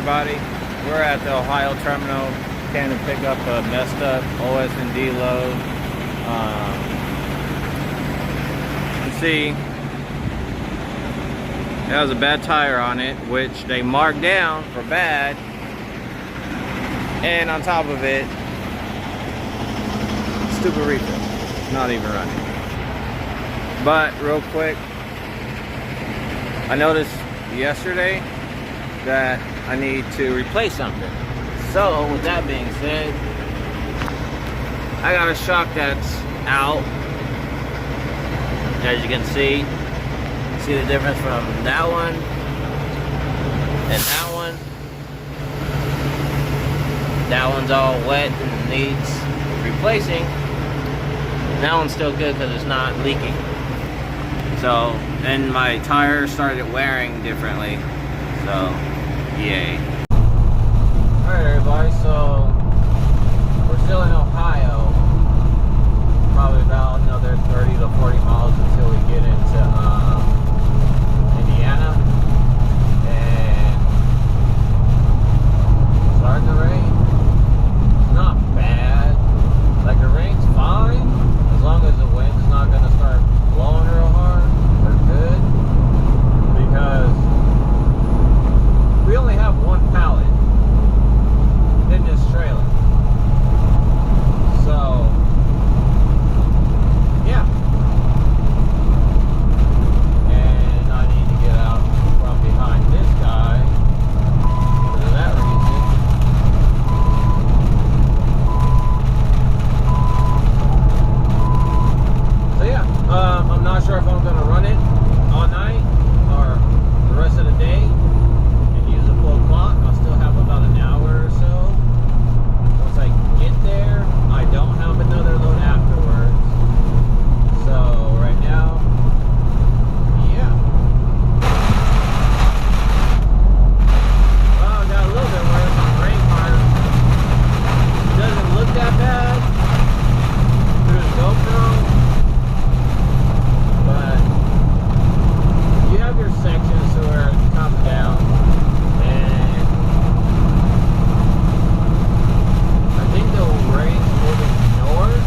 everybody. We're at the Ohio terminal. Came to pick up a messed up OS&D load. You see, it has a bad tire on it, which they marked down for bad. And on top of it, stupid refill. It's not even running. But real quick, I noticed yesterday that I need to replace something. So with that being said, I got a shock that's out. As you can see the difference from that one and that one. That one's all wet and needs replacing. That one's still good because it's not leaking. So, and my tire started wearing differently. So, yay. Alright everybody, so we're still in Ohio. Probably about another 30 to 40 miles until we get into Indiana. And it's starting to rain. It's not bad. Like the rain's fine, as long as the wind's not gonna start blowing real hard. We're good. Because we only have one pallet in this trailer. So, yeah. And I need to get out from behind this guy for that reason. So yeah, I'm not sure if I'm going to run it all night or the rest of the day and use a full clock. I'll still have about an hour or so. Once I get there, I don't have another load afterwards. So right now, yeah. Well, I got a little bit worse on rain fire. It doesn't look that bad through the GoPro, but you have your sections where it comes down, and I think the rain's moving north,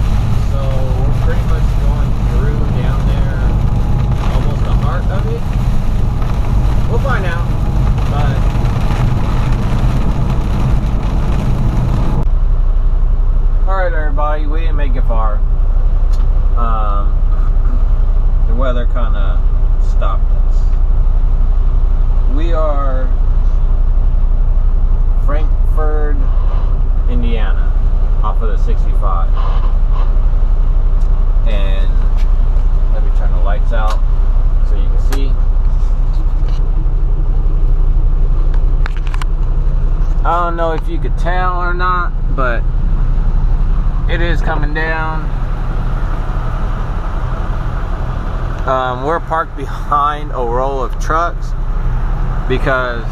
so we're pretty much going through down there, almost the heart of it. We'll find out, but alright everybody, we didn't make it far. The weather kind of stopped us. We are Frankfort, Indiana, off of the 65. And let me turn the lights out so you can see. I don't know if you could tell or not, but it is coming down. We're parked behind a row of trucks because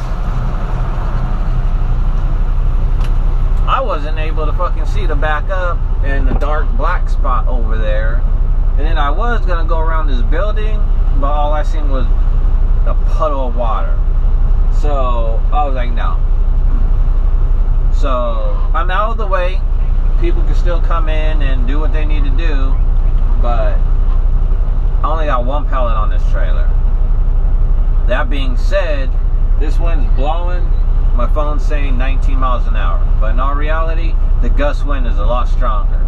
I wasn't able to fucking see to back up in the dark black spot over there. And then I was gonna go around this building, but all I seen was a puddle of water. So I was like, no. So I'm out of the way. People can still come in and do what they need to do, but I only got one pallet on this trailer. That being said, this wind's blowing. My phone's saying 19 miles an hour, but in all reality, the gust wind is a lot stronger.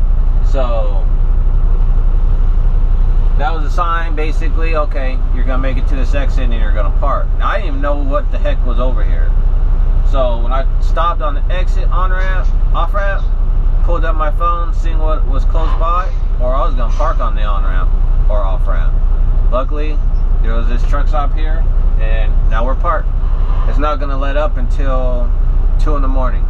So that was a sign, basically, okay, you're gonna make it to this exit and you're gonna park. Now, I didn't even know what the heck was over here. So when I stopped on the exit, on-ramp, off-ramp, pulled up my phone, seeing what was close by, or I was gonna park on the on-ramp or off-ramp. Luckily, there was this truck stop here, and now we're parked. It's not gonna let up until 2 in the morning.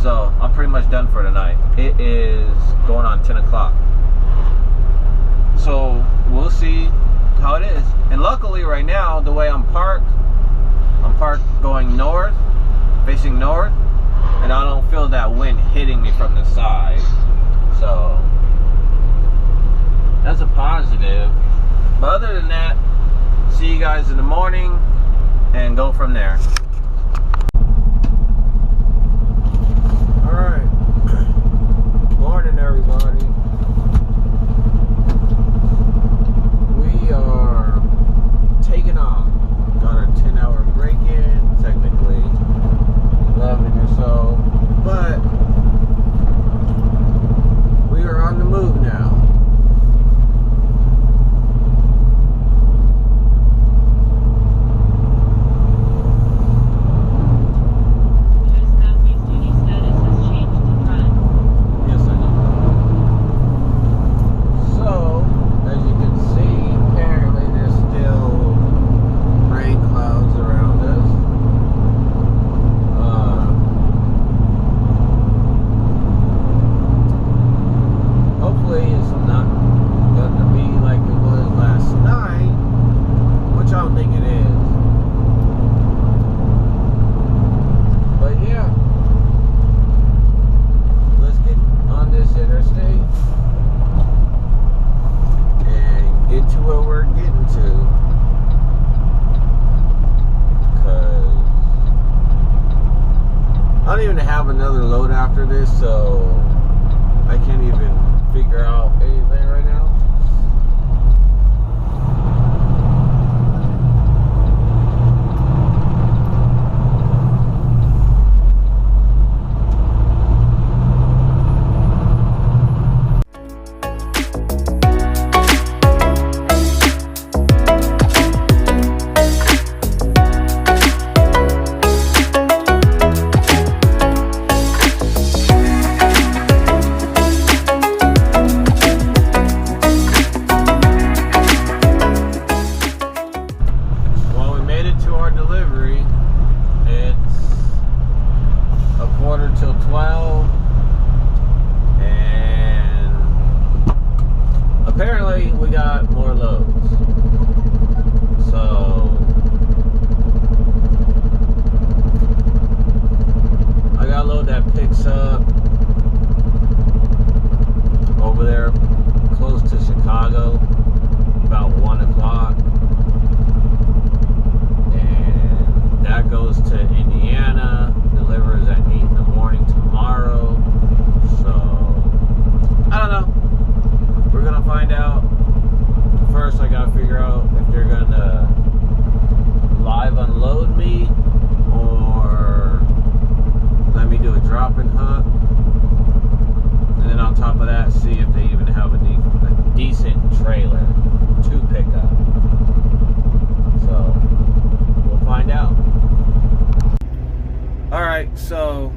So I'm pretty much done for tonight. It is going on 10 o'clock. So we'll see how it is. And luckily right now, the way I'm parked going north, facing north, and I don't feel that wind hitting me from the side. So that's a positive. But other than that, see you guys in the morning and go from there. I don't even have another load after this, so I can't even figure out anything right now. Apparently we got more loads, so I got a load that picks up over there close to Chicago about 1 o'clock, and that goes to Indiana, delivers at 8 in the morning tomorrow. So I don't know. We're gonna find out. First, I gotta figure out if they're gonna live unload me or let me do a drop and hook. And then on top of that, see if they even have a decent trailer to pick up. So we'll find out. Alright, so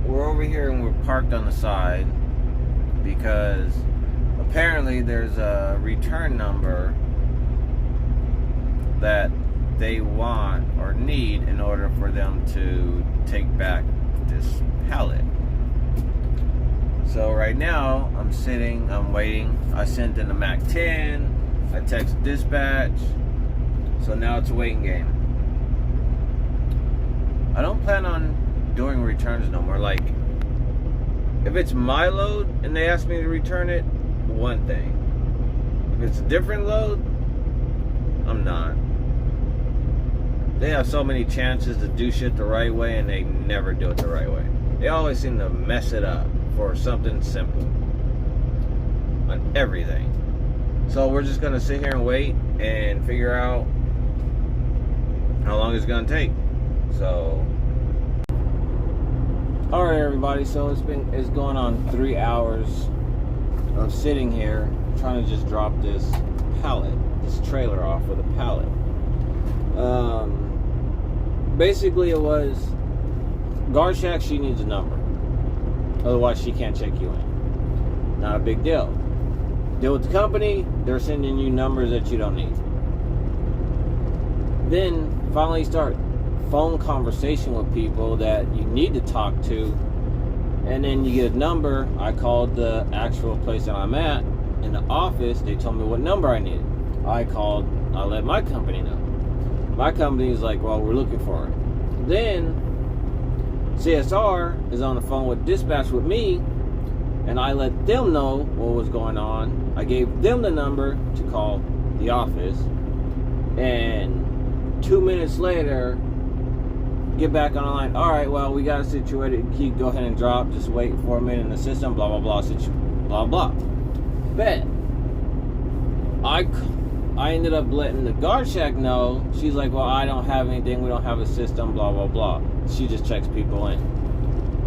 we're over here and we're parked on the side because apparently there's a return number that they want or need in order for them to take back this pallet. So right now I'm sitting, I'm waiting. I sent in the Mac 10, I text dispatch, so now it's a waiting game. I don't plan on doing returns no more. Like, if it's my load and they ask me to return it, one thing. If it's a different load, I'm not. They have so many chances to do shit the right way and they never do it the right way. They always seem to mess it up for something simple on everything. So we're just gonna sit here and wait and figure out how long it's gonna take. So alright everybody, so it's going on 3 hours of sitting here trying to just drop this pallet, this trailer off with a pallet. Basically it was guard shack, she needs a number, otherwise she can't check you in. Not a big deal. Deal with the company, they're sending you numbers that you don't need. Then finally start phone conversation with people that you need to talk to, and then you get a number. I called the actual place that I'm at in the office. They told me what number I needed. I let my company know. My company is like, well, we're looking for it. Then CSR is on the phone with dispatch with me, and I let them know what was going on. I gave them the number to call the office, and 2 minutes later get back on the line. Alright, well, we got it situated. Go ahead and drop. Just wait for a minute in the system. Blah, blah, blah. Blah, blah. Bet. I ended up letting the guard shack know. She's like, well, I don't have anything. We don't have a system. Blah, blah, blah. She just checks people in.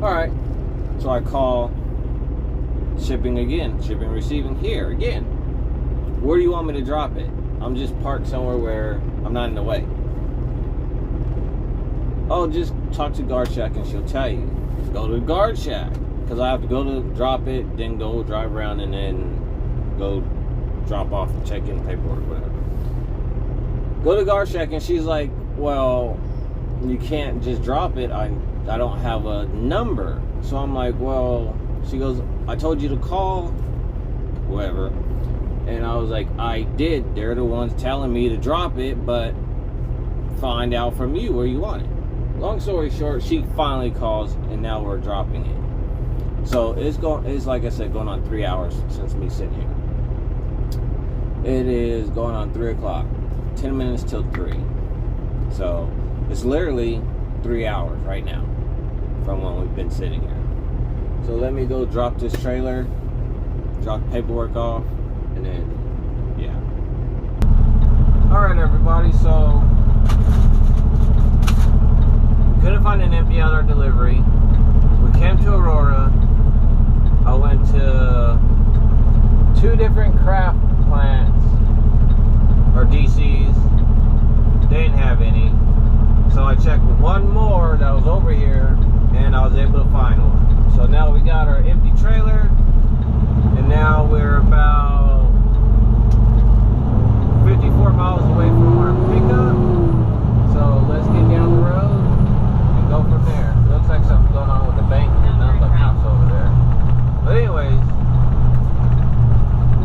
Alright. So I call shipping again. Shipping, receiving here again. Where do you want me to drop it? I'm just parked somewhere where I'm not in the way. Oh, just talk to guard shack and she'll tell you. Go to the guard shack. Because I have to go to drop it, then go drive around and then go drop off and check in paperwork, whatever. Go to guard shack and she's like, well, you can't just drop it. I don't have a number. So I'm like, well, she goes, I told you to call whoever. And I was like, I did. They're the ones telling me to drop it, but find out from you where you want it. Long story short, she finally calls, and now we're dropping it. So it's like I said, going on 3 hours since me sitting here. It is going on 3 o'clock, 10 minutes till 3. So it's literally 3 hours right now from when we've been sitting here. So let me go drop this trailer, drop the paperwork off, and then, yeah. All right, everybody, so couldn't find an empty out our delivery. We came to Aurora. I went to 2 different craft plants, or DCs. They didn't have any. So I checked one more that was over here, and I was able to find one. So now we got our empty trailer, and now we're about 54 miles away from our pickup. So let's get down the road and go from there. Looks like something's going on with the bank and nothing but cops over there. But anyways,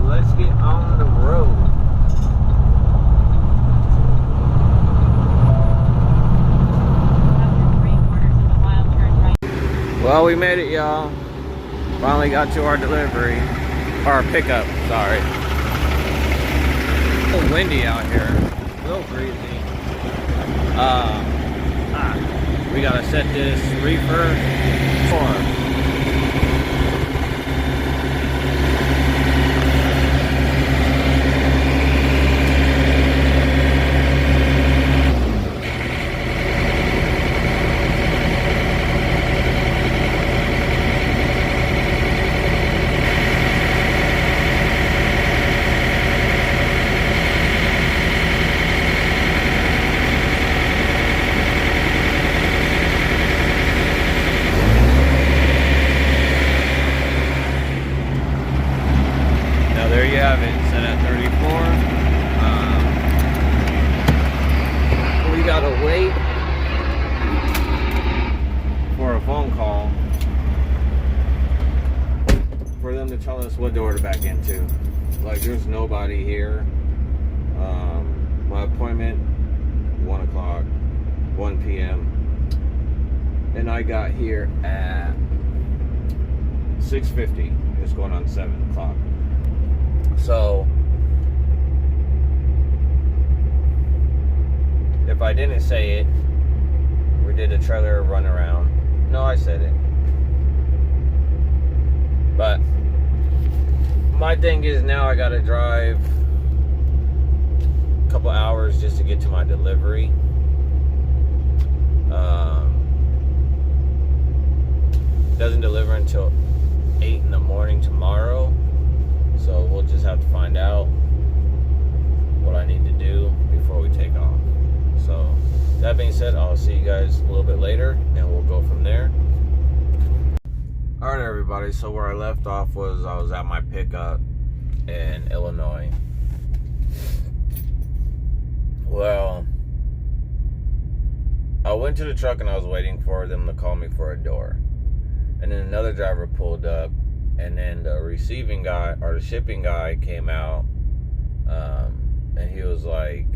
let's get on the road. Well, we made it, y'all. Finally got to our delivery. Or our pickup, sorry. A little windy out here. A little breezy. We gotta set this reefer form. There you have it, set at 34. We gotta wait for a phone call for them to tell us what door to back into. Like, there's nobody here. My appointment, 1 o'clock, 1 p.m. And I got here at 6:50. It's going on 7 o'clock. So, if I didn't say it, we did a trailer run around. No, I said it. But my thing is now I gotta drive a couple hours just to get to my delivery. Doesn't deliver until 8 in the morning tomorrow. So we'll just have to find out what I need to do before we take off. So that being said, I'll see you guys a little bit later and we'll go from there. Alright, everybody, so where I left off was I was at my pickup in Illinois. Well, I went to the truck and I was waiting for them to call me for a door. And then another driver pulled up. And then the receiving guy, or the shipping guy, came out, and he was like,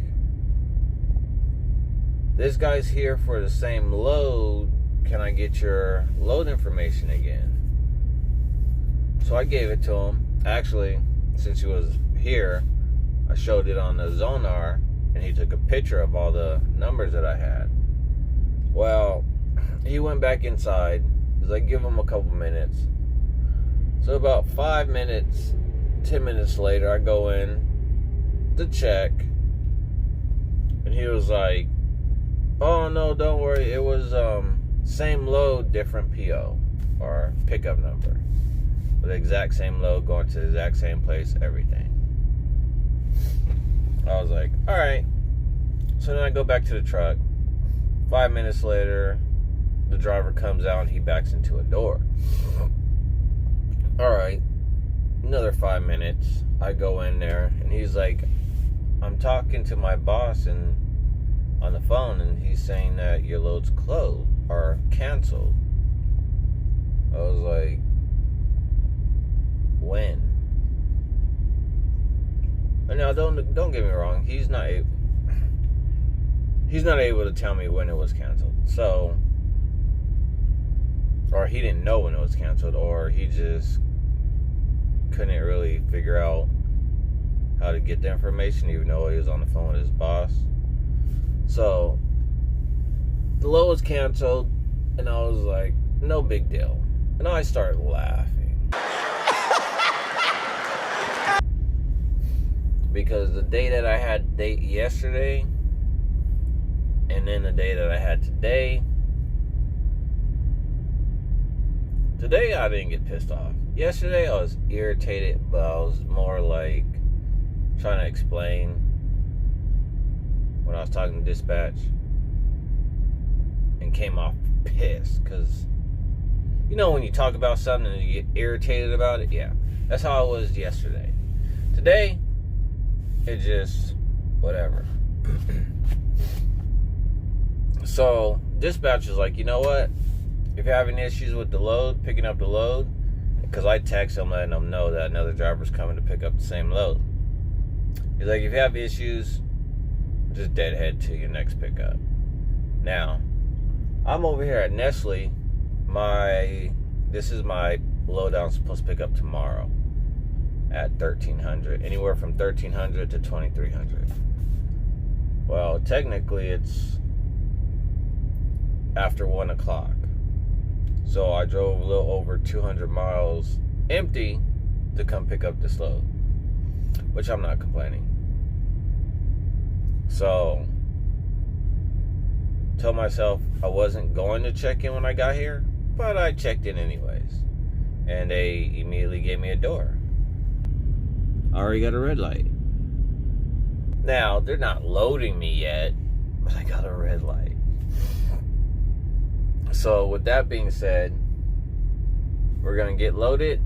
"This guy's here for the same load. Can I get your load information again?" So I gave it to him. Actually, since he was here, I showed it on the Zonar, and he took a picture of all the numbers that I had. Well, he went back inside. He's like, "Give him a couple minutes." So about 5 minutes, 10 minutes later, I go in to check, and he was like, "Oh no, don't worry, it was same load, different PO or pickup number, with the exact same load going to the exact same place, everything." I was like, all right. So then I go back to the truck. 5 minutes later, the driver comes out and he backs into a door. All right, another 5 minutes. I go in there and he's like, "I'm talking to my boss and on the phone, and he's saying that your load's closed or canceled." I was like, "When?" And now don't get me wrong, he's not able to tell me when it was canceled. So, or he didn't know when it was canceled, or he just couldn't really figure out how to get the information, even though he was on the phone with his boss. So the load was canceled, and I was like, no big deal. And I started laughing. Because the day that I had yesterday, and then the day that I had today I didn't get pissed off. Yesterday I was irritated, but I was more like trying to explain when I was talking to dispatch, and came off pissed because, you know, when you talk about something and you get irritated about it, yeah, that's how I was yesterday. Today, it just whatever. So dispatch is like, you know what? If you're having issues with the load, picking up the load, because I text them letting them know that another driver's coming to pick up the same load. He's like, if you have issues, just deadhead to your next pickup. Now, I'm over here at Nestle. This is my load I'm supposed to pick up tomorrow at 1300, anywhere from 1300 to 2300. Well, technically it's after 1 o'clock. So I drove a little over 200 miles empty to come pick up this load, which I'm not complaining. So, told myself I wasn't going to check in when I got here, but I checked in anyways. And they immediately gave me a door. I already got a red light. Now, they're not loading me yet, but I got a red light. So, with that being said, we're going to get loaded,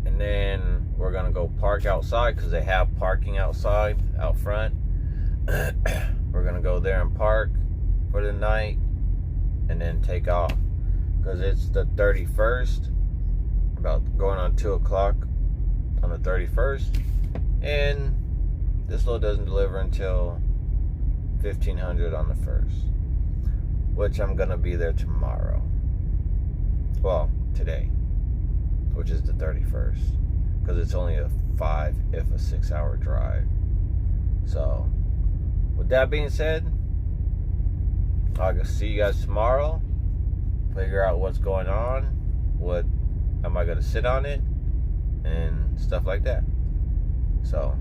and then we're going to go park outside because they have parking outside, out front. We're going to go there and park for the night and then take off because it's the 31st, about going on 2 o'clock on the 31st, and this load doesn't deliver until 1500 on the 1st, which I'm going to be there tomorrow. Well, today, which is the 31st, because it's only a 5, if a 6-hour drive. So, with that being said, I'll see you guys tomorrow. Figure out what's going on. What am I going to sit on it? And stuff like that. So,